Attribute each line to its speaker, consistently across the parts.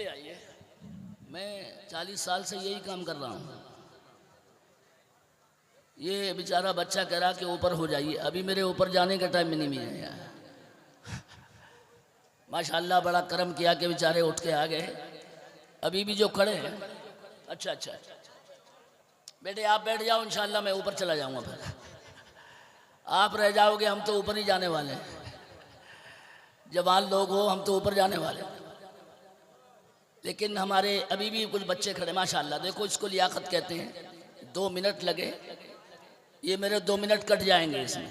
Speaker 1: ले आइए। मैं 40 साल से यही काम कर रहा हूँ। ये बेचारा बच्चा कह रहा कि ऊपर हो जाइए, अभी मेरे ऊपर जाने का टाइम नहीं मिला यार। माशाल्लाह बड़ा करम किया कि बेचारे उठ के आ गए। अभी भी जो खड़े हैं, अच्छा बेटे आप बैठ जाओ, इंशाल्लाह मैं ऊपर चला जाऊंगा। फिर आप रह जाओगे, हम तो ऊपर ही जाने वाले हैं। जवान लोग हो, हम तो ऊपर जाने वाले हैं। लेकिन हमारे अभी भी कुछ बच्चे खड़े माशाल्लाह, देखो इसको लियाकत कहते हैं। 2 मिनट लगे, ये मेरे 2 मिनट कट जाएंगे इसमें।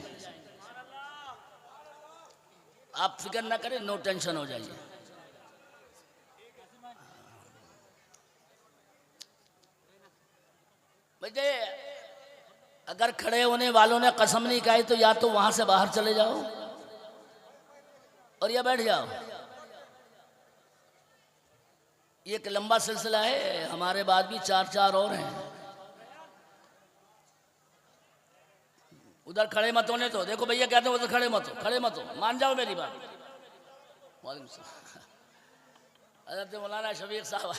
Speaker 1: आप फिक्र ना करें, नो टेंशन हो जाइए। बेटे अगर खड़े होने वालों ने कसम नहीं खाई तो या तो वहां से बाहर चले जाओ और या बैठ जाओ। ये एक लंबा सिलसिला है, हमारे बाद भी 4 और हैं। उधर खड़े मत होने तो, देखो भैया कहते हैं उधर खड़े मत हो, मान जाओ मेरी बात। वालेकुम सलाम। हज़रत मौलाना शफीक साहब,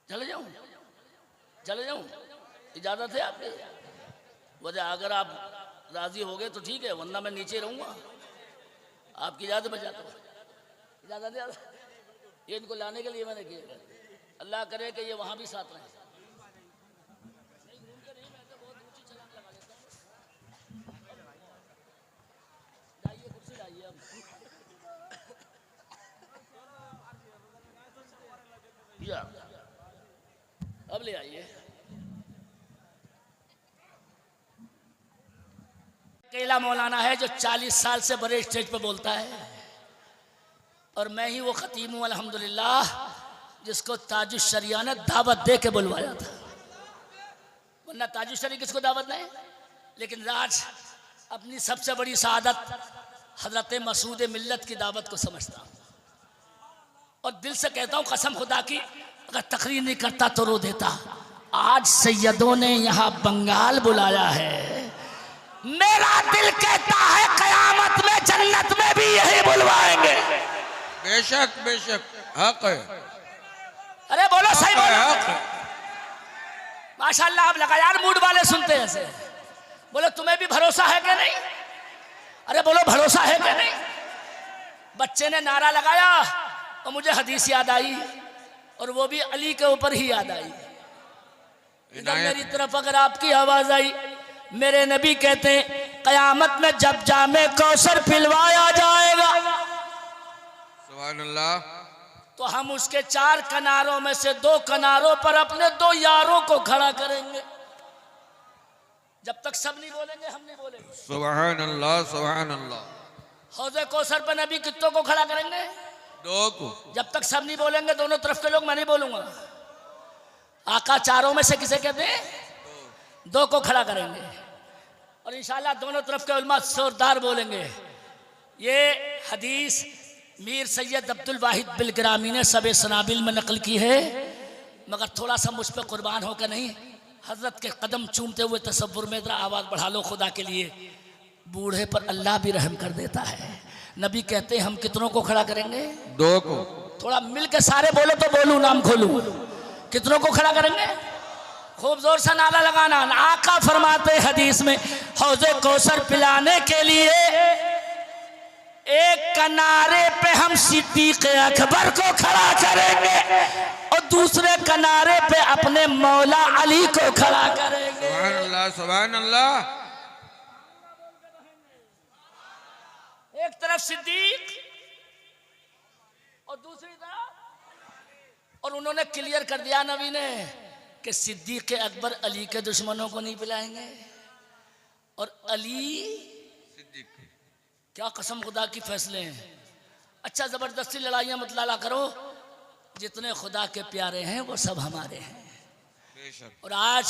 Speaker 1: चले जाऊं, इजाजत है आपकी? वजह अगर आप राजी हो गए तो ठीक है, वरना मैं नीचे रहूंगा। आपकी इजाजत में जाता हूँ। इजाजत है? ये इनको लाने के लिए मैंने किया। अल्लाह करे कि ये वहां भी साथ रहें। लाइए कुर्सी लाइए। अब ले आइए। अकेला मौलाना है जो 40 साल से बड़े स्टेज पे बोलता है, और मैं ही वो खतीब हूँ अल्हम्दुलिल्लाह जिसको ताजुश्शरिया ने दावत दे के बुलवाया था। वरना ताजुश्शरी किसको दावत नहीं। लेकिन आज अपनी सबसे बड़ी सआदत हजरत मसूद मिल्लत की दावत को समझता हूँ, और दिल से कहता हूँ कसम खुदा की, अगर तकरीर नहीं करता तो रो देता। आज सैयदों ने यहाँ बंगाल बुलाया है, मेरा दिल कहता है कयामत में जन्नत में भी यही बुलवाएंगे।
Speaker 2: बेशक बेशक हक है।
Speaker 1: अरे बोलो सही बोलो। माशाल्लाह आप लगा यार, मूड वाले सुनते हैं ऐसे। बोलो तुम्हें भी भरोसा है कि नहीं? अरे बोलो भरोसा है कि नहीं? बच्चे ने नारा लगाया और मुझे हदीस याद आई, और वो भी अली के ऊपर ही याद आई। इधर मेरी तरफ अगर आपकी आवाज आई, मेरे नबी कहते हैं कयामत में जब जामे कौसर पिलवाया जाएगा,
Speaker 2: सुभान अल्लाह,
Speaker 1: तो हम उसके 4 किनारों में से 2 किनारों पर अपने 2 यारों को खड़ा करेंगे। जब तक सब नहीं बोलेंगे हम नहीं बोलेंगे।
Speaker 2: सुभान अल्लाह सुभान अल्लाह।
Speaker 1: हौज़े कौसर पर नबी कितनों को खड़ा करेंगे?
Speaker 2: 2 को।
Speaker 1: जब तक सब नहीं बोलेंगे, दोनों तरफ के लोग, मैं नहीं बोलूंगा। आका 4 में से किसे कहते हैं? 2 को खड़ा करेंगे, और इंशाल्लाह दोनों तरफ के उलमा जोरदार बोलेंगे। ये हदीस मीर सैयद अब्दुल वाहिद बिलग्रामी ने सबे सनाबिल में नकल की है, मगर थोड़ा सा मुझ पर कुर्बान होकर नहीं, हजरत के कदम चूमते हुए तसव्वुर में जरा आवाज बढ़ा लो खुदा के लिए। बूढ़े पर अल्लाह भी रहम कर देता है। नबी कहते हैं हम कितनों को खड़ा करेंगे?
Speaker 2: 2 को।
Speaker 1: थोड़ा मिल के सारे बोलो तो बोलूं, नाम खोलूं। कितनों को खड़ा करेंगे? खूब जोर से नारा लगाना। आका फरमाते हदीस में, हौज़े कौसर पिलाने के लिए एक किनारे पे हम सिद्दीक़ अकबर को खड़ा करेंगे, और दूसरे किनारे पे अपने मौला अली को खड़ा करेंगे।
Speaker 2: सुभान अल्लाह सुभान अल्लाह।
Speaker 1: एक तरफ सिद्दीक और दूसरी तरफ, और उन्होंने क्लियर कर दिया नबी ने कि सिद्दीक़ अकबर अली के दुश्मनों को नहीं पिलाएंगे, और अली क्या कसम खुदा की फैसले हैं। अच्छा जबरदस्ती लड़ाइयाँ मत लाला करो, जितने खुदा के प्यारे हैं वो सब हमारे हैं। और आज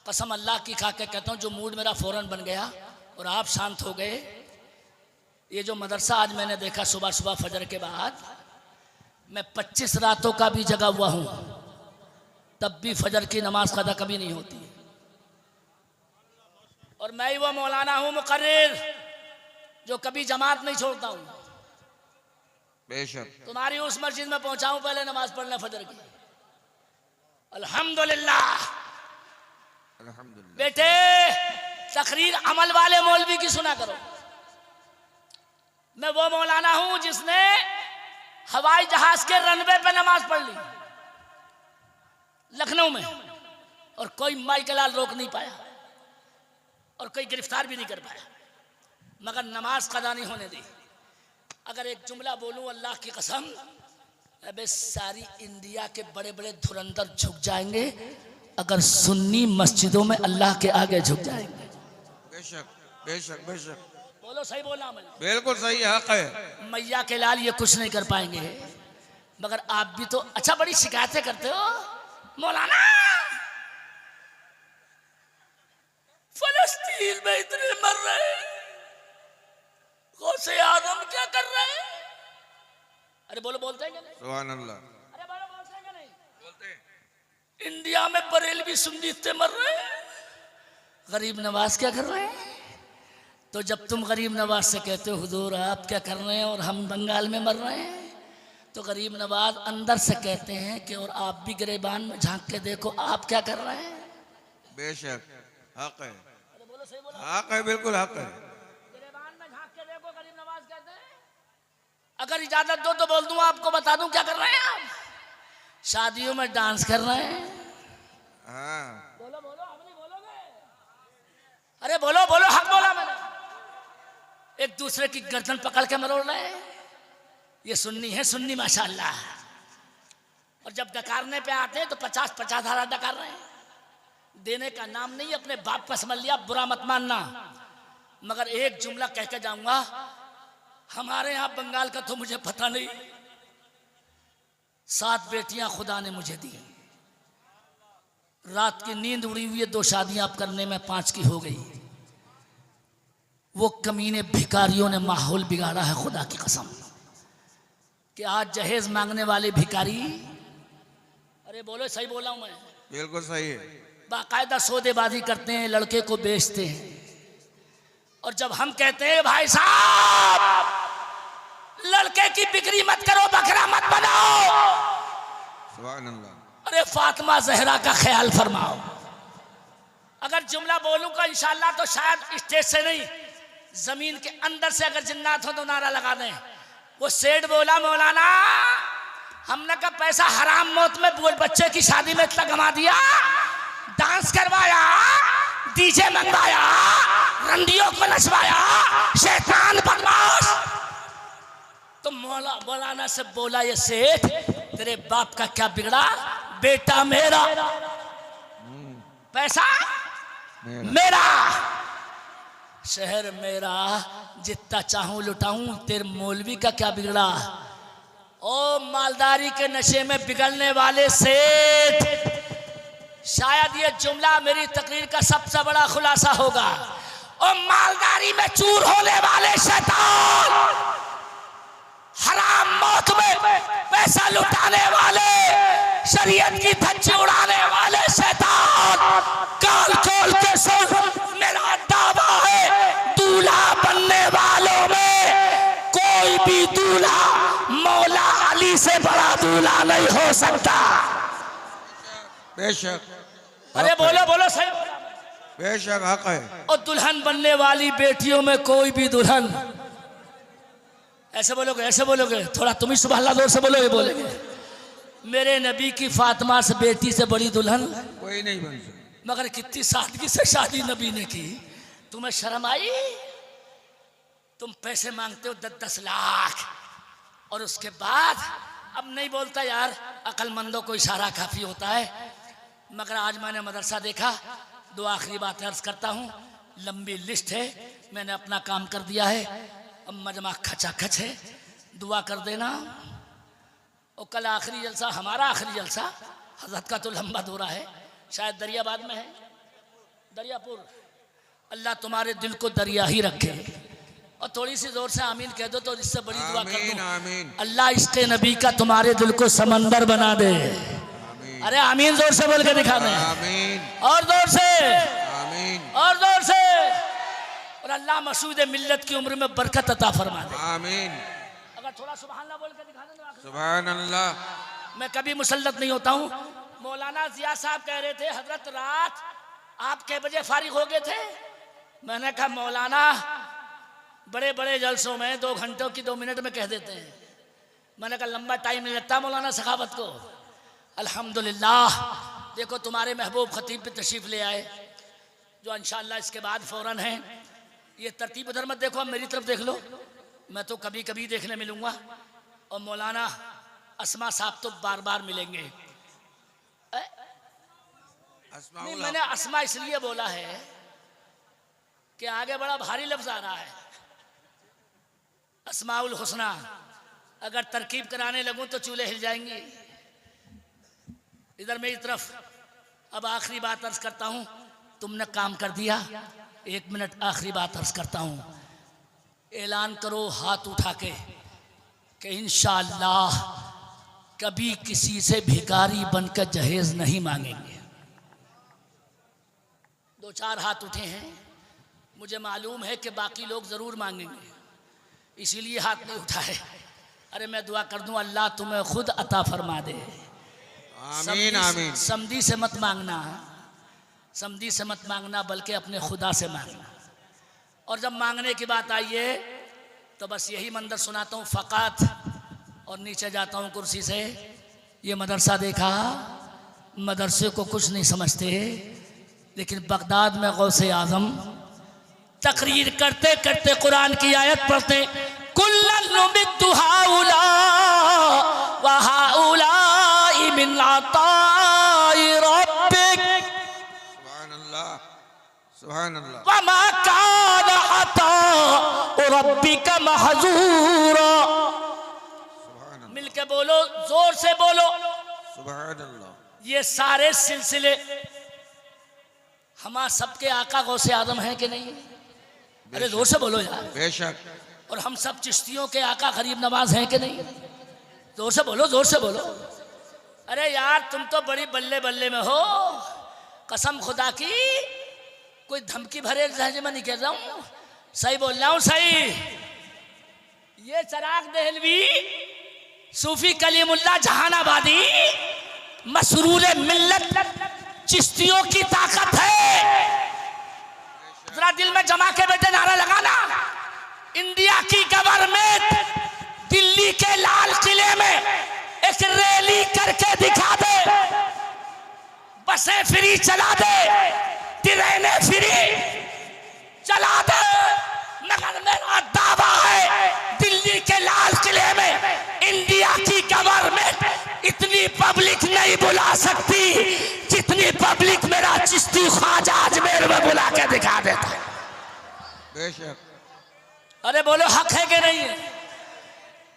Speaker 1: कसम अल्लाह की खा के कहता हूँ, जो मूड मेरा फौरन बन गया और आप शांत हो गए। ये जो मदरसा आज मैंने देखा सुबह सुबह फजर के बाद, मैं 25 रातों का भी जगा हुआ हूँ, तब भी फजर की नमाज कदा कभी नहीं होती। और मैं ही वो मौलाना हूँ मुकर्रिर जो कभी जमात नहीं छोड़ता हूं।
Speaker 2: बेशक।
Speaker 1: तुम्हारी उस मस्जिद में पहुंचाऊं पहले नमाज पढ़ना फजर की। अल्हम्दुलिल्लाह।
Speaker 2: अल्हम्दुलिल्लाह।
Speaker 1: बेटे तकरीर अमल वाले मौलवी की सुना करो। मैं वो मौलाना हूं जिसने हवाई जहाज के रनवे पे नमाज पढ़ ली लखनऊ में, और कोई माई के लाल रोक नहीं पाया और कोई गिरफ्तार भी नहीं कर पाया, मगर नमाज कदा नहीं होने दी। अगर एक जुमला बोलूं अल्लाह की कसम, अबे सारी इंडिया के बड़े बड़े धुरंधर झुक जाएंगे अगर सुन्नी मस्जिदों में अल्लाह के आगे झुक जाएंगे।
Speaker 2: बेशक बेशक बेशक।
Speaker 1: बोलो सही बोला मैं?
Speaker 2: बिल्कुल सही हक है।
Speaker 1: मैया के लाल ये कुछ नहीं कर पाएंगे, मगर आप भी तो अच्छा बड़ी शिकायतें करते हो मौलाना। फलस्तीन में इतने मर रहे हैं, गौसे आदम क्या कर रहे हैं? अरे बोलो, बोलते हैं क्या नहीं?
Speaker 2: सुभान अल्लाह।
Speaker 1: अरे बोलो, बोलते हैं क्या नहीं?
Speaker 2: बोलते हैं।
Speaker 1: इंडिया में बरेलवी सुन्नी इतने मर रहे हैं, गरीब नवाज क्या कर रहे हैं? तो जब तुम गरीब नवाज से कहते हो हुजूर आप क्या कर रहे हैं और हम बंगाल में मर रहे हैं, तो गरीब नवाज अंदर से कहते हैं कि और आप भी गिरेबान में झांक के देखो आप क्या कर रहे हैं।
Speaker 2: बेशक हक है।
Speaker 1: अरे बोलो सही बोलो।
Speaker 2: हक है, बिल्कुल हक है।
Speaker 1: गिरेबान में झांक के देखो, गरीब नवाज कहते हैं। अगर इजाजत दो तो बोल दूं, आपको बता दूं क्या कर रहे हैं आप? शादियों में डांस कर रहे हैं।
Speaker 2: हाँ।
Speaker 1: बोलो बोलो, हम नहीं बोलोगे? अरे बोलो बोलो, हक बोला मैंने। एक दूसरे की गर्दन पकड़ के मरोड़ रहे हैं। ये सुन्नी है, सुन्नी माशाअल्लाह। और जब डकारने पे आते हैं तो 50-50 धारा डकार रहे हैं। देने का नाम नहीं, अपने बाप का समझ लिया, बुरा मत मानना। मगर एक जुमला कह के जाऊंगा, हमारे यहाँ बंगाल का तो मुझे पता नहीं, 7 बेटियां खुदा ने मुझे दी। रात की नींद उड़ी हुई है, 2 शादियां आप करने में 5 की हो गई। वो कमीने भिखारियों ने माहौल बिगाड़ा है, खुदा की कसम, कि आज जहेज मांगने वाले भिखारी, अरे बोलो सही बोला हूं मैं?
Speaker 2: बिल्कुल सही है।
Speaker 1: बाकायदा सौदेबाजी करते हैं, लड़के को बेचते हैं। और जब हम कहते हैं भाई साहब लड़के की बिक्री मत करो, बकरा मत बनाओ,
Speaker 2: सुभान अल्लाह।
Speaker 1: अरे फातिमा जहरा का ख्याल फरमाओ। अगर जुमला बोलूंगा इंशाल्लाह तो शायद स्टेज से नहीं, जमीन के अंदर से अगर जिन्नात हो तो नारा लगा दें। वो सेठ बोला मौलाना हमने का पैसा हराम मौत में बच्चे की शादी में इतना कमा दिया, डांस करवाया, डीजे मंगवाया, रंडियों को नचवाया, शैतान बदमाश। तो मौलाना से बोला ये सेठ तेरे बाप का क्या बिगड़ा, बेटा मेरा, पैसा मेरा, शहर मेरा, जितना चाहूं लुटाऊं, तेरे मौलवी का क्या बिगड़ा। ओ मालदारी के नशे में बिगड़ने वाले सेठ, शायद ये जुमला मेरी तकरीर का सबसे बड़ा खुलासा होगा। और मालदारी में चूर होने वाले शैतान, हराम मौत में पैसा लुटाने वाले, शरीयत की धज्जी उड़ाने वाले शैतान, काल खोल के सुन, मेरा दावा है दूल्हा बनने वालों में कोई भी दूल्हा मौला अली से बड़ा दूल्हा नहीं हो सकता।
Speaker 2: बेशक।
Speaker 1: अरे बोलो बोलो सही,
Speaker 2: बेशक हक है।
Speaker 1: और दुल्हन बनने वाली बेटियों में कोई भी दुल्हन, ऐसे बोलोगे, ऐसे बोलोगे, थोड़ा तुम ही सुबह अल्लाह जोर से बोलोगे, बोलेंगे मेरे नबी की फातिमा से बेटी से बड़ी दुल्हन
Speaker 2: कोई नहीं बन सकता।
Speaker 1: मगर कितनी सादगी से शादी नबी ने की। तुम्हें शर्म आई? तुम पैसे मांगते हो 10-10 लाख, और उसके बाद अब नहीं बोलता यार, अक्लमंदों को इशारा काफी होता है। मगर आज मैंने मदरसा देखा, 2 आखिरी बातें अर्ज करता हूँ, लंबी लिस्ट है, मैंने अपना काम कर दिया है, अब मजमा खचाखच है, दुआ कर देना। और कल आखिरी जलसा, हमारा आखिरी जलसा, हजरत का तो लंबा दौरा है, शायद दरियाबाद में है, दरियापुर। अल्लाह तुम्हारे दिल को दरिया ही रखे। और थोड़ी सी जोर से आमीन कह दो तो इससे बड़ी दुआ कर दूं, अल्लाह इसके नबी का तुम्हारे दिल को समंदर बना दे। अरे आमीन जोर से बोल के दिखा दें, और जोर से, और जोर से। और और अल्लाह मसूद मिल्लत की उम्र में बरकत अता फरमा दे।
Speaker 2: आमीन।
Speaker 1: अगर थोड़ा सुभान अल्लाह बोल के दिखा देना।
Speaker 2: सुभान अल्लाह।
Speaker 1: मैं कभी मुसल्लत नहीं होता हूँ। मौलाना जिया साहब कह रहे थे हजरत रात आप कै बजे फारिग हो गए थे? मैंने कहा मौलाना बड़े बड़े जलसों में 2 घंटों की 2 मिनट में कह देते हैं। मैंने कहा लंबा टाइम नहीं लगता मौलाना सखावत को। अल्हम्दुलिल्लाह देखो तुम्हारे महबूब खतीब पे तशरीफ ले आए जो इंशाअल्लाह इसके बाद फौरन है। ये तरतीब उधर मत देखो, अब मेरी तरफ देख लो। मैं तो कभी कभी देखने मिलूंगा और मौलाना अस्मा साहब तो बार बार मिलेंगे। नहीं मैंने अस्मा इसलिए बोला है कि आगे बड़ा भारी लफ्ज आ रहा है अस्माउल हुस्ना। अगर तरकीब कराने लगूं तो चूल्हे हिल जाएंगे। इधर मेरी तरफ अब आखिरी बात अर्ज करता हूं। तुमने काम कर दिया, 1 मिनट आखिरी बात अर्ज करता हूं। ऐलान करो हाथ उठा के कि इंशाअल्लाह कभी किसी से भिखारी बनकर जहेज नहीं मांगेंगे। 2-4 हाथ उठे हैं, मुझे मालूम है कि बाकी लोग जरूर मांगेंगे, इसीलिए हाथ नहीं उठाए। अरे मैं दुआ कर दूं अल्लाह तुम्हें खुद अता फरमा दे।
Speaker 2: आमीन आमीन।
Speaker 1: समधी से मत मांगना, समधी से मत मांगना बल्कि अपने खुदा से मांगना। और जब मांगने की बात आई है तो बस यही मंजर सुनाता हूँ फ़क़ात और नीचे जाता हूँ कुर्सी से। ये मदरसा देखा, मदरसे को कुछ नहीं समझते, लेकिन बगदाद में गौसे आज़म तकरीर करते करते कुरान की आयत पढ़ते कुल्लन नुमिद्दु हाउला व हाउलाई मिन अताई रब्बिक
Speaker 2: सुभान अल्लाह सुभान अल्लाह।
Speaker 1: व मा कान अता रब्बिका महजूरा। मिलके बोलो, जोर से बोलो
Speaker 2: सुभान अल्लाह।
Speaker 1: ये सारे सिलसिले हमारे सबके आका गौसे आदम हैं कि नहीं? अरे जोर से बोलो यार।
Speaker 2: बेशक।
Speaker 1: और हम सब चिश्तियों के आका गरीब नवाज हैं कि नहीं? जोर से बोलो, जोर से बोलो। अरे यार तुम तो बड़ी बल्ले बल्ले में हो, कसम खुदा की कोई धमकी भरे लहजे में नहीं कह रहा हूं, सही बोल रहा हूं सही। ये चिराग देहलवी सूफी कलीमुल्लाह जहानाबादी मसरूर मिल्लत चिश्तियों की ताकत है। जरा दिल में जमा के बेटे नारा लगाना। इंडिया की गवर्नमेंट दिल्ली के लाल किले में एक रैली करके दिखा दे, बसें फ्री चला दे, ट्रेनें फ्री चला दे, मगर मेरा दावा है दिल्ली के लाल किले में इंडिया की गवर्नमेंट इतनी पब्लिक नहीं बुला सकती जितनी पब्लिक मेरा चिश्ती ख्वाजा अजमेर में बुला के दिखा देता है।
Speaker 2: बेशक।
Speaker 1: अरे बोलो हक है कि नहीं है?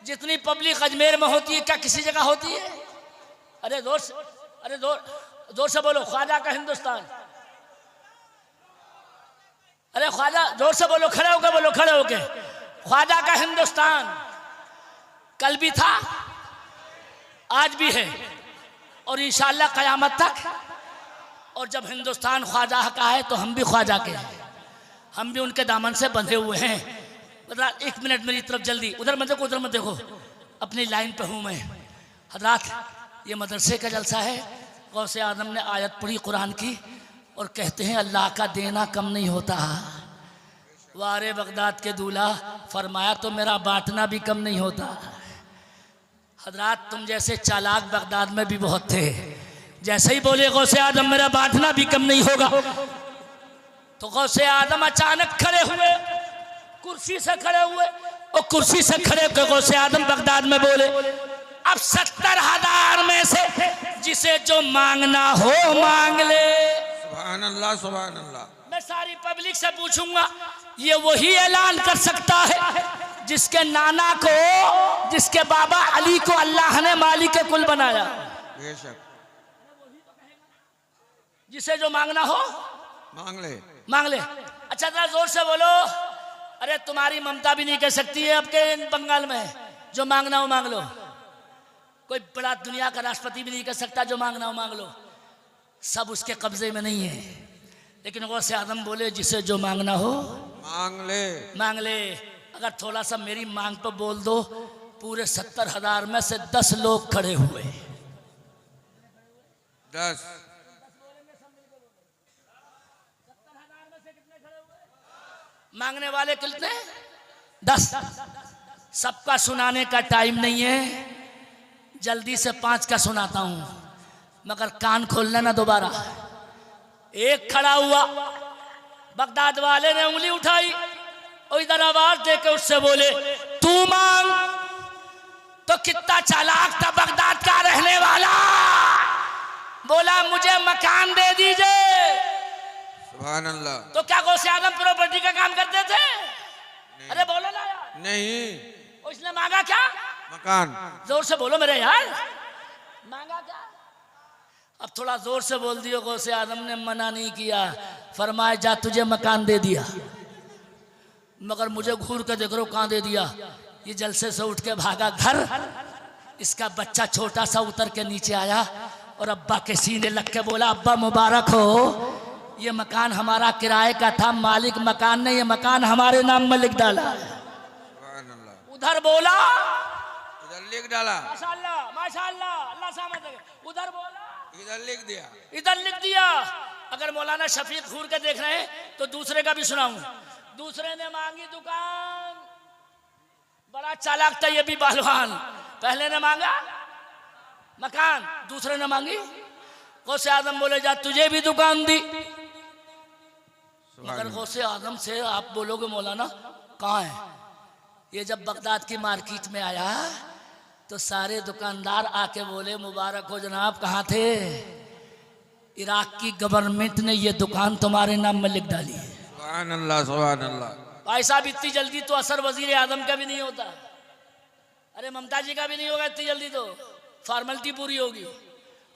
Speaker 1: जितनी पब्लिक अजमेर में होती है क्या किसी जगह होती है? अरे जोर से, अरे जोर से बोलो ख्वाजा का हिंदुस्तान। अरे ख्वाजा जोर से बोलो, खड़े होके बोलो, खड़े होके। ख्वाजा का हिंदुस्तान कल भी था, आज भी है और इंशाअल्लाह क़यामत तक। और जब हिंदुस्तान ख्वाजा का है तो हम भी ख्वाजा के हैं, हम भी उनके दामन से बंधे हुए हैं। 1 मिनट मेरी तरफ जल्दी, उधर मत देखो, उधर मत देखो, अपनी लाइन पे हूँ मैं। हज़रात ये मदरसे का जलसा है। गौसे आदम ने आयत पढ़ी कुरान की और कहते हैं अल्लाह का देना कम नहीं होता। वारे बगदाद के दूल्हा फरमाया तो मेरा बांटना भी कम नहीं होता। हजरात तुम जैसे चालाक बगदाद में भी बहुत थे, जैसे ही बोले गौसे आदम मेरा बांटना भी कम नहीं होगा तो गौसे आदम अचानक खड़े हुए, कुर्सी से खड़े हुए और कुर्सी से खड़े होकर गौसे आदम बगदाद में बोले अब 70,000 में से जिसे जो मांगना हो मांग ले।
Speaker 2: सुभान अल्लाह सुभान अल्लाह।
Speaker 1: मैं सारी पब्लिक से पूछूंगा, ये वही ऐलान कर सकता है जिसके नाना को, जिसके बाबा अली को अल्लाह ने मालिक कुल बनाया।
Speaker 2: बेशक।
Speaker 1: जिसे जो मांगना हो
Speaker 2: मांग ले,
Speaker 1: मांग ले। अच्छा जरा जोर से बोलो। अरे तुम्हारी ममता भी नहीं कह सकती है अब के बंगाल में जो मांगना हो मांग लो। कोई बड़ा दुनिया का राष्ट्रपति भी नहीं कह सकता जो मांगना हो मांग लो। सब उसके कब्जे में नहीं है। लेकिन गौसे आदम बोले जिसे जो मांगना हो
Speaker 2: मांग ले।
Speaker 1: मांग ले। अगर थोड़ा सा मेरी मांग पर बोल दो, पूरे 70,000 में से 10 लोग खड़े हुए।
Speaker 2: 10
Speaker 1: मांगने वाले कितने? 10। सबका सुनाने का टाइम नहीं है, जल्दी से 5 का सुनाता हूं, मगर कान खोल लेना दोबारा। एक खड़ा हुआ, बगदाद वाले ने उंगली उठाई और इधर आवाज देके उससे बोले तू मांग। तो कितना चालाक था बगदाद का रहने वाला, बोला मुझे मकान दे दीजिए।
Speaker 2: सुभान अल्लाह।
Speaker 1: तो क्या गौसे आदम प्रॉपर्टी का काम करते थे? अरे बोलो ना यार।
Speaker 2: नहीं।
Speaker 1: उसने मांगा क्या?
Speaker 2: मकान।
Speaker 1: जोर से बोलो मेरे यार, मांगा क्या? अब थोड़ा जोर से बोल दियो। गौसे आदम ने मना नहीं किया, फरमाया जा तुझे मकान दे दिया। मगर मुझे घूर के देख रो कहां दे दिया। ये जलसे से उठ के भागा घर। इसका बच्चा छोटा सा उतर के नीचे आया और अब्बा के सीने लग के बोला अब्बा मुबारक हो, ये मकान हमारा किराए का था, मालिक मकान ने ये मकान हमारे नाम में लिख डाला। उधर बोला,
Speaker 2: इधर लिख डाला।
Speaker 1: माशाअल्लाह माशाअल्लाह, अल्लाह सामत है। उधर बोला,
Speaker 2: इधर लिख दिया।
Speaker 1: इधर लिख दिया। अगर मौलाना शफीक घूर के देख रहे हैं तो दूसरे का भी सुनाऊं। दूसरे ने मांगी दुकान, बड़ा चालाक था ये भी पहलवान। पहले ने मांगा मकान, दूसरे ने मांगी। गौसे आदम बोले जा तुझे भी दुकान दी। मगर गौसे आदम से आप बोलोगे मौलाना कहाँ है? ये जब बगदाद की मार्केट में आया तो सारे दुकानदार आके बोले मुबारक हो जनाब, कहाँ थे? इराक की गवर्नमेंट ने ये दुकान तुम्हारे नाम में लिख डाली है।
Speaker 2: सुभान अल्लाह सुभान अल्लाह।
Speaker 1: भाई साहब इतनी जल्दी तो असर वजीर आदम का भी नहीं होता, अरे ममता जी का भी नहीं होगा इतनी जल्दी, तो फॉर्मेलिटी पूरी होगी।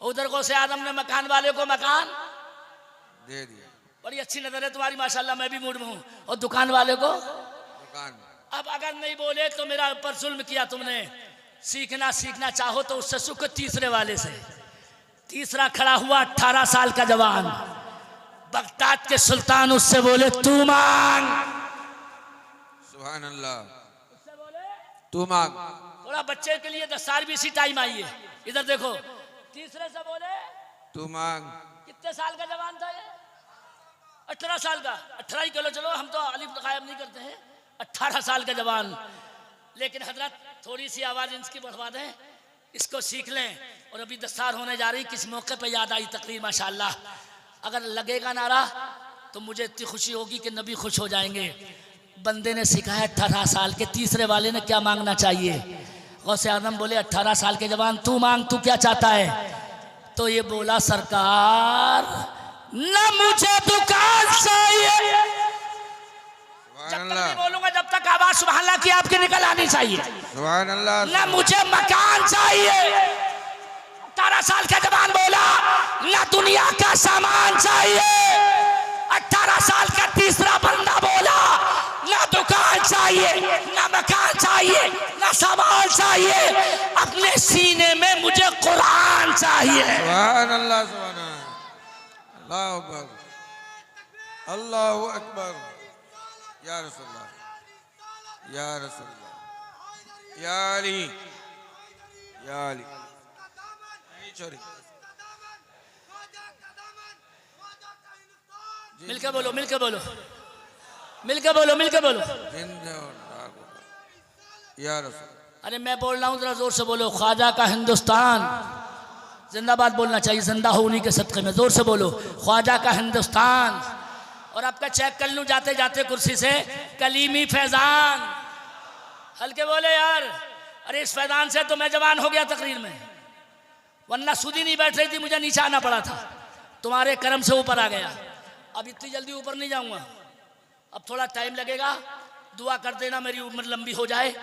Speaker 1: उधर को से आदम ने मकान वाले को मकान
Speaker 2: दे दिया।
Speaker 1: बड़ी अच्छी नजर है तुम्हारी माशाल्लाह, मैं भी मूड में हूँ। और दुकान वाले को
Speaker 2: दुकान।
Speaker 1: अब अगर नहीं बोले तो मेरा ऊपर जुल्म किया तुमने। सीखना चाहो तो उससे सुख तीसरे वाले से। तीसरा खड़ा हुआ 18 साल का जवान, बगदाद के सुल्तान, उससे बोले तू मांग।
Speaker 2: सुभान अल्लाह। तू मांग।
Speaker 1: थोड़ा बच्चे के लिए दस्तार भी इसी टाइम आई है। इधर देखो, तीसरे से बोले
Speaker 2: तू मांग।
Speaker 1: कितने साल का जवान था ये? 18 साल का। 18 ही करो, चलो हम तो अलिफ कायम नहीं करते हैं। 18 साल का जवान। लेकिन हजरत थोड़ी सी आवाज इसकी बढ़वा दें, इसको सीख लें। और अभी दस्तार होने जा रही, किस मौके पे याद आई तकरीर माशाल्लाह। अगर लगेगा नारा तो मुझे इतनी खुशी होगी कि नबी खुश हो जाएंगे। बंदे ने सिखाया 18 साल के, तीसरे वाले ने क्या मांगना चाहिए। गौसे आदम बोले 18 साल के जवान तू मांग, तू क्या चाहता है? तो ये बोला सरकार न मुझे दुकान चाहिए। जब तक नहीं बोलूंगा जब तक आवाज सुभान अल्लाह की आपके निकल आनी चाहिए।
Speaker 2: सुभान अल्लाह।
Speaker 1: न मुझे मकान चाहिए। 18 साल का जवान बोला न दुनिया का सामान चाहिए। 18 साल का तीसरा बंदा बोला न दुकान चाहिए, न मकान चाहिए, न सामान चाहिए, अपने सीने में मुझे कुरान चाहिए।
Speaker 2: सुभान अल्लाह सुभान अल्लाह। अल्लाहु अकबर अल्लाहु अकबर। या रसूलल्लाह या रसूलल्लाह या अली या अली।
Speaker 1: मिलके बोलो, मिलके बोलो, मिलके बोलो, मिलके बोलो।
Speaker 2: या रसूल।
Speaker 1: अरे मैं बोल रहा हूँ, जरा जोर से बोलो। ख्वाजा का हिंदुस्तान जिंदाबाद बोलना चाहिए, जिंदा हो उन्हीं के सदक़े में। जोर से बोलो ख्वाजा का हिंदुस्तान। और आपका चेक कर लूँ जाते जाते कुर्सी से, कलीमी फैजान। हल्के बोले यार। अरे इस फैजान से तो मैं जवान हो गया तकरीर में, वरना सूदी नहीं बैठ रही थी, मुझे नीचे आना पड़ा था। तुम्हारे करम से ऊपर आ गया। अब इतनी जल्दी ऊपर नहीं जाऊंगा, अब थोड़ा टाइम लगेगा। दुआ कर देना मेरी उम्र लंबी हो जाए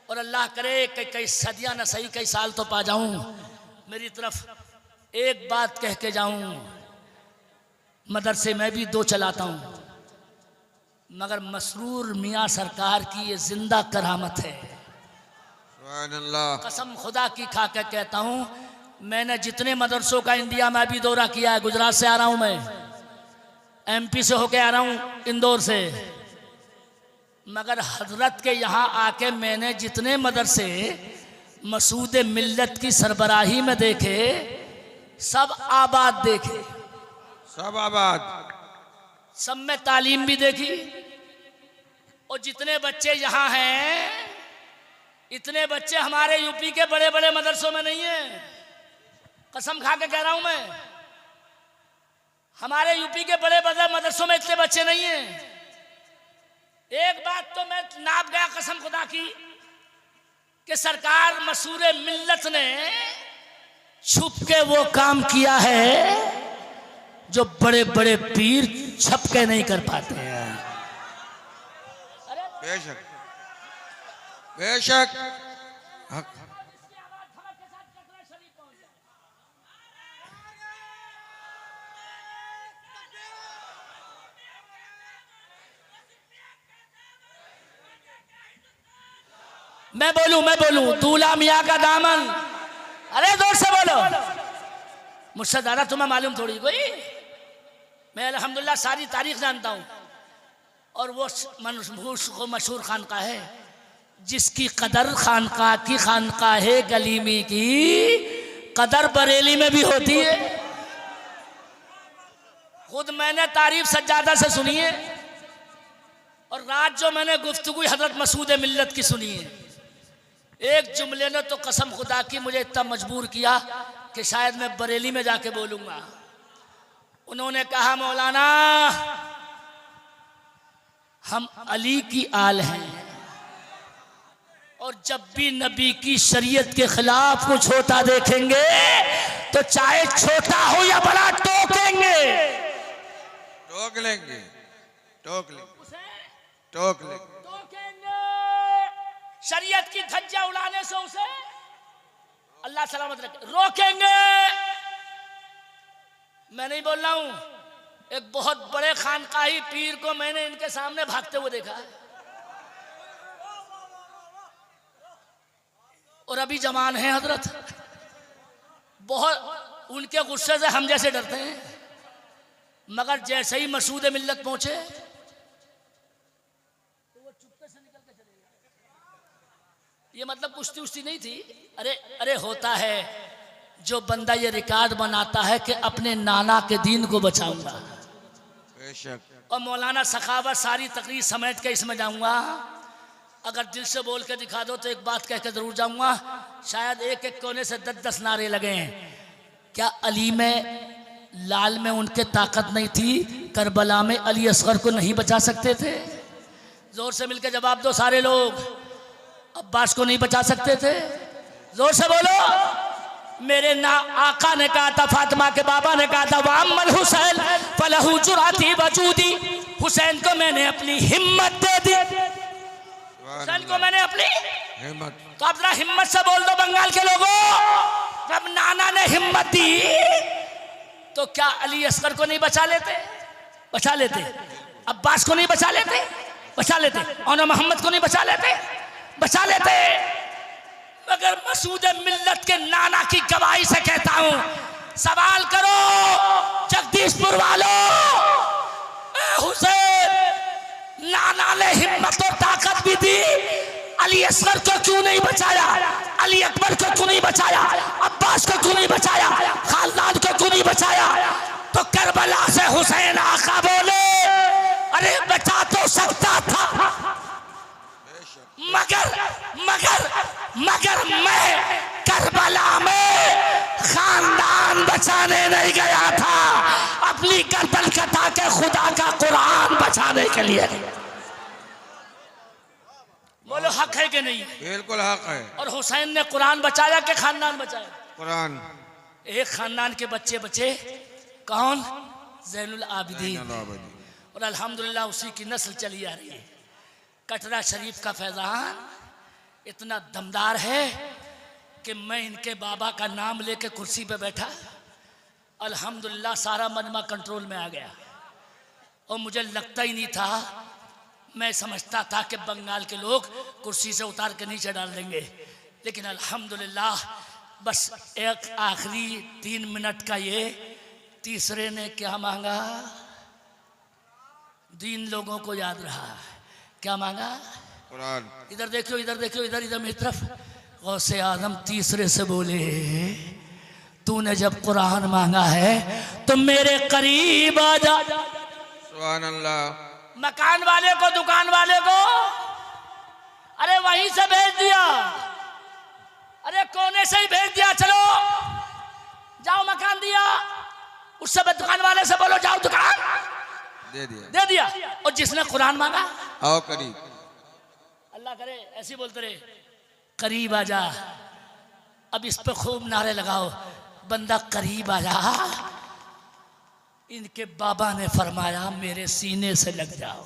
Speaker 1: और अल्लाह करे कई सदियां न सही कई साल तो पा जाऊं। मेरी तरफ एक बात कह के जाऊं, मदरसे में भी 2 चलाता हूं, मगर मसरूर मियाँ सरकार की ये जिंदा करामत है।
Speaker 2: सुभान अल्लाह।
Speaker 1: कसम खुदा की खा के कहता हूं, मैंने जितने मदरसों का इंडिया में भी दौरा किया है, गुजरात से आ रहा हूं मैं, एमपी से होके आ रहा हूँ, इंदौर से, मगर हजरत के यहाँ आके मैंने जितने मदरसे मसूद मिल्लत की सरबराही में देखे सब आबाद देखे,
Speaker 2: सब आबाद,
Speaker 1: सब में तालीम भी देखी। और जितने बच्चे यहाँ हैं इतने बच्चे हमारे यूपी के बड़े बड़े मदरसों में नहीं है। कसम खा के कह रहा हूं मैं, हमारे यूपी के बड़े बड़े मदरसों में इतने बच्चे नहीं हैं। एक बात तो मैं नाप गया कसम खुदा की कि सरकार मसूरे मिल्लत ने छुप के वो काम किया है जो बड़े बड़े पीर छप के नहीं कर पाते हैं।
Speaker 2: बेशक बेशक। हक।
Speaker 1: मैं बोलूं दूल्हा मियाँ का दामन, अरे जोर से बोलो। मुझसे ज्यादा तुम्हें मालूम थोड़ी कोई, मैं अल्हम्दुलिल्लाह सारी तारीख जानता हूं। और वो मशहूर खानकाह है जिसकी कदर खानकाह की, खानकाह गलीमी की कदर बरेली में भी होती है। खुद मैंने तारीफ सज्जादा से सुनी है और रात जो मैंने गुफ्तगू हजरत मसूद मिल्लत की सुनी है, एक जुमले ने तो कसम खुदा की मुझे इतना मजबूर किया कि शायद मैं बरेली में जाके बोलूंगा। उन्होंने कहा, मौलाना हम अली की आल हैं और जब भी नबी की शरीयत के खिलाफ कुछ होता देखेंगे तो चाहे छोटा हो या बड़ा टोकेंगे,
Speaker 2: टोक लेंगे, टोक लेंगे, टोक लेंगे,
Speaker 1: टोकेंगे। शरीयत की धज्जा उड़ाने से उसे अल्लाह सलामत रखे, रोकेंगे। मैं नहीं बोल रहा हूं, एक बहुत बड़े खानकाही पीर को मैंने इनके सामने भागते हुए देखा है और अभी जवान है हजरत, बहुत उनके गुस्से से हम जैसे डरते हैं, मगर जैसे ही मसूद मिल्लत पहुंचे तो वो चुपके से निकल के चले गए। ये मतलब कुश्ती उश्ती नहीं थी। अरे अरे होता है जो बंदा ये रिकॉर्ड बनाता है कि अपने नाना के दीन को बचाऊंगा, और मौलाना सखावत सारी तकरीर समेट के इसमें जाऊंगा। अगर दिल से बोल के दिखा दो तो एक बात कह के जरूर जाऊंगा, शायद एक एक कोने से 10-10 नारे लगे हैं। क्या अली में लाल में उनके ताकत नहीं थी? करबला में अली असगर को नहीं बचा सकते थे? जोर से मिलकर जवाब दो सारे लोग। अब्बास को नहीं बचा सकते थे? जोर से बोलो। मेरे ना आका ने कहा था, फातिमा के बाबा ने कहा था, वामल हुसैन फलहू जुराती वजूदी, हुसैन को मैंने अपनी हिम्मत दे दी, हुसैन को मैंने अपनी हिम्मत। तो आप जरा हिम्मत से बोल दो बंगाल के लोगों, जब नाना ने हिम्मत दी तो क्या अली असगर को नहीं बचा लेते? बचा लेते। अब्बास को नहीं बचा लेते? बचा लेते। और मोहम्मद को नहीं बचा लेते? बचा लेते। मगर मसूद मिल्लत के नाना की गवाही से कहता हूं, सवाल करो जगदीशपुर वालों, हुसैन नाना ने हिम्मत और ताकत भी दी, अली असगर को क्यों नहीं बचाया? अली अकबर को क्यों नहीं बचाया? अब्बास को क्यों नहीं बचाया? खानदान को क्यों नहीं बचाया? तो करबला से हुसैन आका बोले, अरे बचा तो सकता था, मगर मगर मगर मैं करबला में खानदान बचाने नहीं गया था, अपनी करबल कथा के खुदा का कुरान बचाने के लिए। बोलो हक है कि नहीं?
Speaker 2: बिल्कुल हक है।
Speaker 1: और हुसैन ने कुरान बचाया कि खानदान बचाया?
Speaker 2: कुरान।
Speaker 1: एक खानदान के बच्चे बचे, कौन? ज़ैनुल आबिदीन। और अल्हम्दुलिल्लाह उसी की नस्ल चली आ रही है। कटरा शरीफ का फैजान इतना दमदार है कि मैं इनके बाबा का नाम लेके कुर्सी पे बैठा, अल्हम्दुलिल्लाह सारा मजमा कंट्रोल में आ गया। और मुझे लगता ही नहीं था, मैं समझता था कि बंगाल के लोग कुर्सी से उतार के नीचे डाल देंगे, लेकिन अल्हम्दुलिल्लाह बस एक आखिरी 3 मिनट का ये, तीसरे ने क्या मांगा? दीन लोगों को याद रहा। क्या मांगा?
Speaker 2: कुरान।
Speaker 1: इधर देखो, इधर देखो, इधर इधर मेरी तरफ। गौसे आजम तीसरे से बोले, तूने जब कुरान मांगा है तो मेरे करीब आ जा।
Speaker 2: सुभान अल्लाह।
Speaker 1: मकान वाले को, दुकान वाले को, अरे वहीं से भेज दिया, अरे कोने से ही भेज दिया। चलो जाओ, मकान दिया, उससे दुकान वाले से बोलो जाओ दुकान दे दिया। और जिसने कुरान मांगा,
Speaker 2: आओ करीब।
Speaker 1: अल्लाह करे ऐसे बोलते रहे, करीब आ जा। अब इस पे खूब नारे लगाओ, बंदा करीब आ जा। इनके बाबा ने फरमाया मेरे सीने से लग जाओ।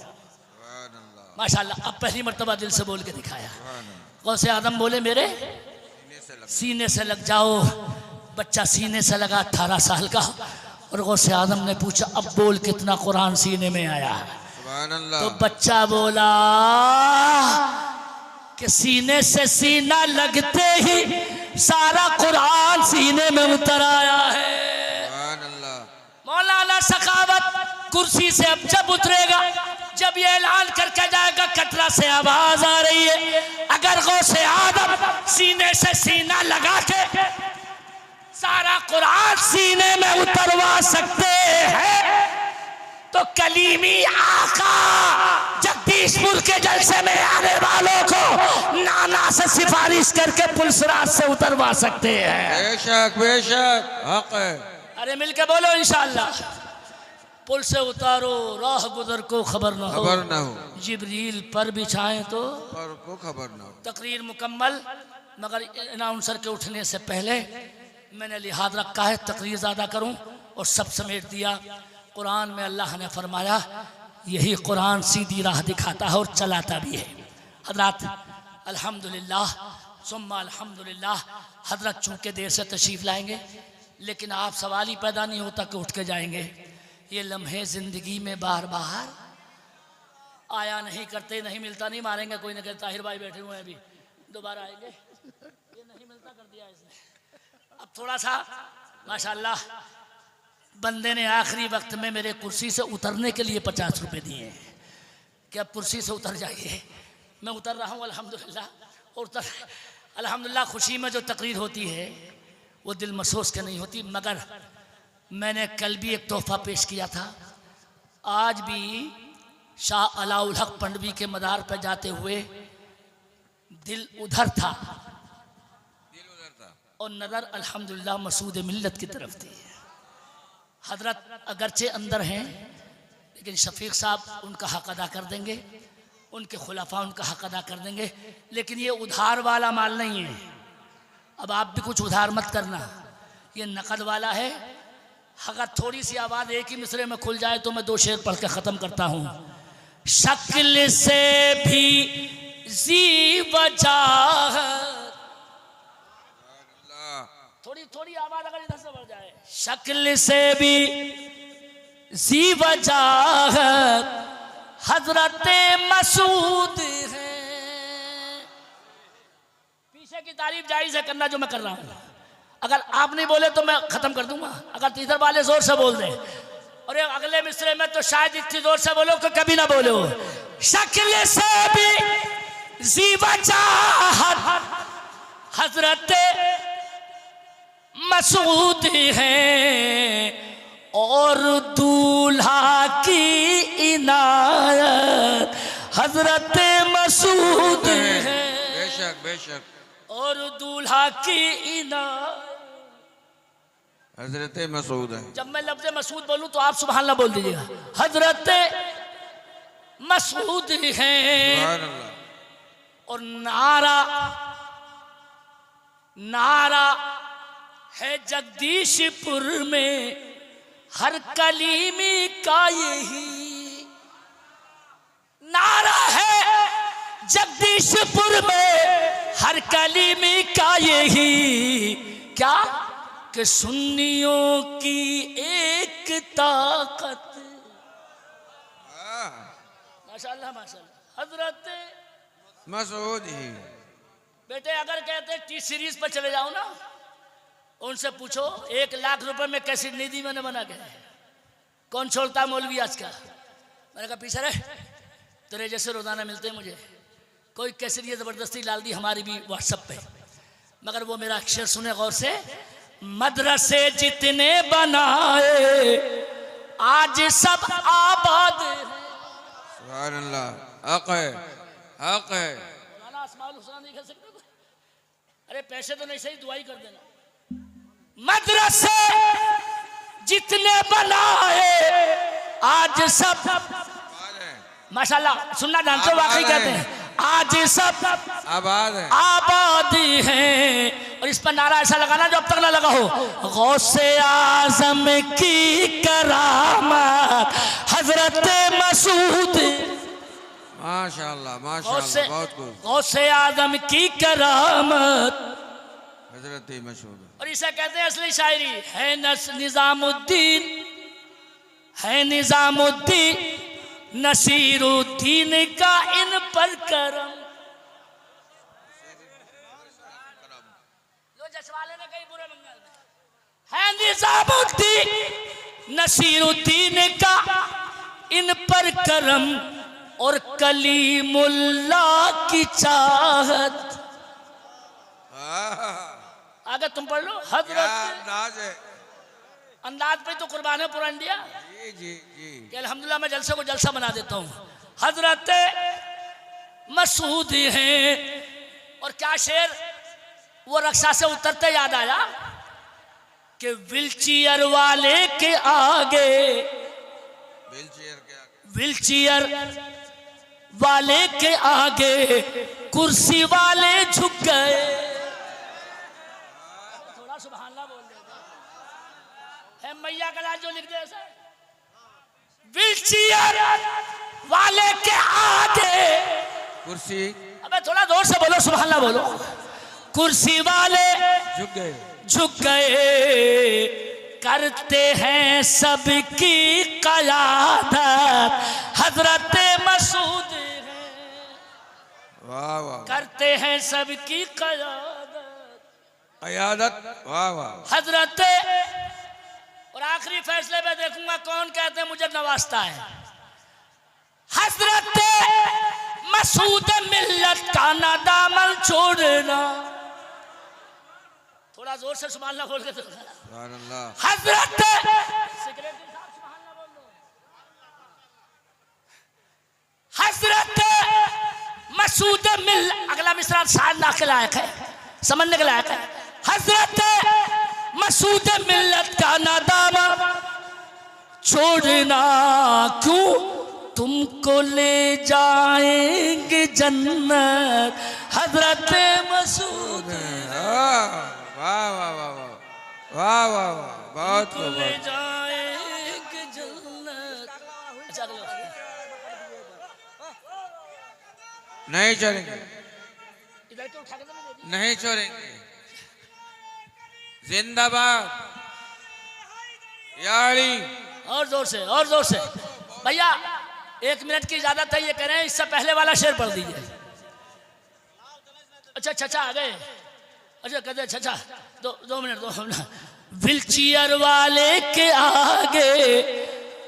Speaker 1: माशाल्लाह, अब पहली मर्तबा दिल से बोल के दिखाया। गौसे आदम बोले मेरे सीने से लग जाओ। बच्चा सीने से लगा, 18 साल का। और गौसे आदम ने पूछा अब बोल कितना कुरान सीने में आया? तो बच्चा बोला कि सीने से सीना लगते ही सारा कुरान सीने में उतर आया है। मौलाना सखावत कुर्सी से अब जब उतरेगा, जब ये ऐलान करके जाएगा, कटरा से आवाज आ रही है, अगर गौसे आदम सीने से सीना लगा के सारा कुरान सीने में उतरवा सकते हैं तो कलीमी आका जगदीशपुर के जलसे में आने वालों को नाना से सिफारिश करके पुलसराज से उतरवा सकते हैं।
Speaker 2: बेशक बेशक, हक है।
Speaker 1: अरे मिलके बोलो इंशाअल्लाह। पुल से उतारो, राह गुजर को खबर न हो, जिब्रील पर बिछाएं तो
Speaker 2: पर को खबर न हो।
Speaker 1: तकरीर मुकम्मल, मगर अनाउंसर के उठने से पहले मैंने लिहाज रखा है तकरीर ज़्यादा करूं और सब समेट दिया। कुरान में अल्लाह ने फरमाया यही कुरान सीधी राह दिखाता है और चलाता भी है। हजरत अल्हम्दुलिल्लाह सुम्मा अल्हम्दुलिल्लाह। हजरत चूँकि देर से तशरीफ़ लाएंगे, लेकिन आप सवाल ही पैदा नहीं होता कि उठ के जाएंगे। ये लम्हे ज़िंदगी में बार बार आया नहीं करते, नहीं मिलता, नहीं मारेंगे कोई ना कहता ताहिर भाई बैठे हुए हैं अभी दोबारा आएंगे, ये नहीं मिलता कर दिया इसने। अब थोड़ा सा माशाल्लाह बंदे ने आखिरी वक्त में मेरे कुर्सी से उतरने के लिए 50 रुपए दिए हैं कि अब कुर्सी से उतर जाइए। मैं उतर रहा हूँ अल्हम्दुलिल्लाह। और उतर अल्हम्दुलिल्लाह खुशी में जो तकरीर होती है वो दिल महसूस के नहीं होती। मगर मैंने कल भी एक तोहफा पेश किया था, आज भी शाह अलाउल हक पंडवी के मदार पर जाते हुए दिल उधर था और नज़र अल्हम्दुलिल्लाह मसूद मिल्लत की तरफ थी। हजरत अगरचे अंदर हैं, लेकिन शफीक साहब उनका हक अदा कर देंगे, उनके खुलाफा उनका हक अदा कर देंगे। लेकिन ये उधार वाला माल नहीं है। अब आप भी कुछ उधार मत करना, ये नकद वाला है। अगर थोड़ी सी आवाज़ एक ही मिसरे में खुल जाए तो मैं 2 शेर पढ़ के ख़त्म करता हूँ। शक्ल से भी जी वजह, थोड़ी थोड़ी आवाज अगर इधर से बढ़ जाए, शक्ल से भी जी वजह हजरत मसूद है। पीछे की तारीफ जायज है करना जो मैं कर रहा हूँ। अगर आप नहीं बोले तो मैं खत्म कर दूंगा। अगर इधर वाले जोर से बोल दे और अगले मिसरे में तो शायद इतनी जोर से बोलो कि कभी ना बोलो। शक्ल से भी जी वजह हजरत मसूद है और दूल्हा की इनायत हजरत मसूद है।
Speaker 2: बेशक बेशक।
Speaker 1: और दूल्हा की इनायत
Speaker 2: हजरत मसूद है।
Speaker 1: जब मैं लफ्ज़ मसूद बोलूं तो आप सुभान अल्लाह बोल दीजिएगा। हजरत मसूद है और नारा है जगदीशपुर में हर कलीमी का यही नारा है। जगदीशपुर में हर कलीमी का यही क्या कि सुन्नियों की एक ताकत। माशाल्लाह माशाल्लाह। हजरत
Speaker 2: मसूद ही।
Speaker 1: बेटे अगर कहते टी सीरीज पर चले जाओ ना, उनसे पूछो 1 लाख रुपए में कैसी निधि मैंने बना के, कौन छोड़ता मौलवी आज का? मैंने कहा पीछे रहे, तेरे जैसे रोजाना मिलते हैं मुझे, कोई कैसेट ये जबरदस्ती डाल दी हमारी भी व्हाट्सएप पे, मगर वो मेरा अक्षर सुने गौर से। मदरसे जितने बनाए आज सब आबाद हैं।
Speaker 2: सुभान अल्लाह, हक है, हक है।
Speaker 1: मौलाना अस्माउल हुसना नहीं कर सकते? अरे पैसे तो नहीं, सही दुआई कर देना। मदरसे जितने बनाए आज सब, माशाल्लाह सुनना जानते हो, वाकई कहते हैं आज सब
Speaker 2: आबाद है,
Speaker 1: आबादी है। और इस पर नारा ऐसा लगाना जो अब तक ना लगा हो, गौसे आजम की करामत हजरत मसूद,
Speaker 2: माशाल्लाह माशाल्लाह, बहुत खूब।
Speaker 1: गौसे आजम की करामत
Speaker 2: हजरत मसूद।
Speaker 1: और इसे कहते हैं असली शायरी है निजामुद्दीन, है निजामुद्दीन नसीरुद्दीन का इन पर करम। लो जसवाले ने कही बुरे मंगल में, है निजामुद्दीन नसीरुद्दीन का इन पर करम, और कलीमुल्लाह की चाहत। आगे तुम पढ़ लो। हजरत
Speaker 2: अंदाज है,
Speaker 1: अंदाज पे तो कुर्बान है पूरा इंडिया
Speaker 2: जी जी जी।
Speaker 1: कि अल्हम्दुलिल्लाह मैं जलसे को जलसा बना देता हूँ। हजरत मसूद हैं। और क्या शेर, वो रक्षा से उतरते याद आया कि व्हीलचेयर वाले के आगे, व्हीलचेयर वाले के आगे कुर्सी वाले झुक गए। थोड़ा सुभान अल्लाह बोल देगा है मैया का लाल जो लिख दे ऐसा। व्हीलचेयर वाले के आगे
Speaker 2: कुर्सी,
Speaker 1: अबे थोड़ा जोर से बोलो, सुभान अल्लाह बोलो। कुर्सी वाले
Speaker 2: झुक गए,
Speaker 1: झुक गए, करते हैं सबकी क़यादत हजरत मसूद हैं।
Speaker 2: वाह वाह,
Speaker 1: करते हैं सबकी क़यादत,
Speaker 2: क़यादत, वाह वाह।
Speaker 1: हजरत। और आखिरी फैसले में देखूंगा कौन कहते हैं मुझे नवाजता है। हजरत मसूद मिल्लत का ना दामन छोड़ना। थोड़ा जोर से सुभान अल्लाह बोल के
Speaker 2: सुभान अल्लाह।
Speaker 1: हजरत हजरत मसूद मिल, अगला मिसरा शायद ना के लायक है, समझने के लायक है। हजरत मसूद मिल्लत का नादाम छोड़ना, क्यों तुमको ले जाएंगे जन्नत हजरत मसूद।
Speaker 2: वाह वाह वाह वाह वाह वाह वाह, बहुत
Speaker 1: तुमको
Speaker 2: खूब।
Speaker 1: ले जाएंगे जन्नत। अच्छा अगला
Speaker 2: नहीं छोड़ेंगे,
Speaker 1: इधर क्यों उठा के देना दे दी?
Speaker 2: नहीं छोड़ेंगे, जिंदाबाद यारी।
Speaker 1: और जोर से, और जोर से भैया। 1 मिनट की इजाजत है, ये कह रहे हैं इससे पहले वाला शेर पढ़ दीजिए। अच्छा चचा आ गए, अच्छा कहते हैं चचा 2 मिनट 2 मिनट। व्हीलचेयर वाले के आगे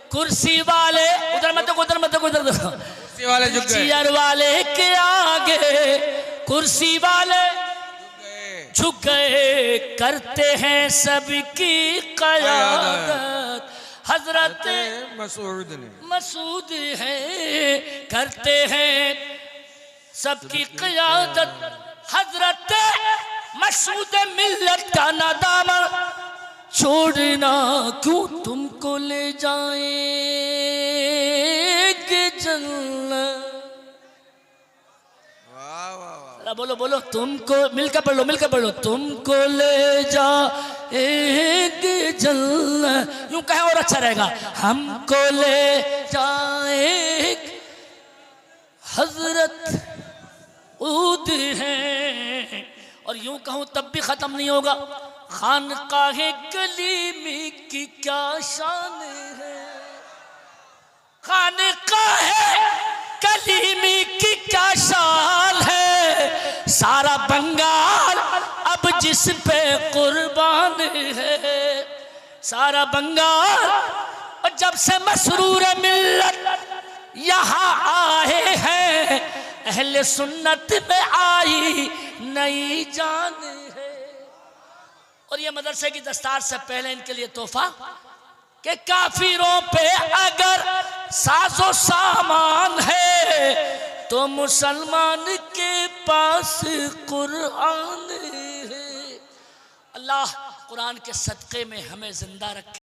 Speaker 1: कुर्सी वाले, उधर मत देखो, उधर मत देखो, उधर देखो।
Speaker 2: कुर्सी वाले झुक गए,
Speaker 1: व्हीलचेयर वाले के आगे कुर्सी वाले झुक गए, करते हैं सबकी क़यादत हजरत
Speaker 2: मसूद ने।
Speaker 1: मसूद है, करते हैं सबकी क़यादत हजरत मसूद मिल्लत का नादाम छोड़ना, क्यों तुमको ले जाएंगे जन्नत।
Speaker 2: वाह वाह वाह,
Speaker 1: बोलो बोलो, तुमको मिलकर पढ़ लो, मिलकर पढ़ लो। तुमको ले जाएंगे जन्नत, यूं कहें और अच्छा रहेगा। हमको ले जाएंगे हजरत उद हैं। और यूं कहूं तब भी खत्म नहीं होगा। खानकाहे कलीमी की क्या शान है, खानकाहे कलीमी की क्या शान है। सारा बंगाल अब जिस पे कुर्बान है, सारा बंगाल। और जब से मसरूर मिल्लत यहाँ आए हैं, अहले सुन्नत में आई नई जान है। और ये मदरसे की दस्तार से पहले इनके लिए तोहफा कि काफिरों पे अगर साजो सामान है तो मुसलमान के पास कुरान है। अल्लाह कुरान के सदक़े में हमें जिंदा रखे।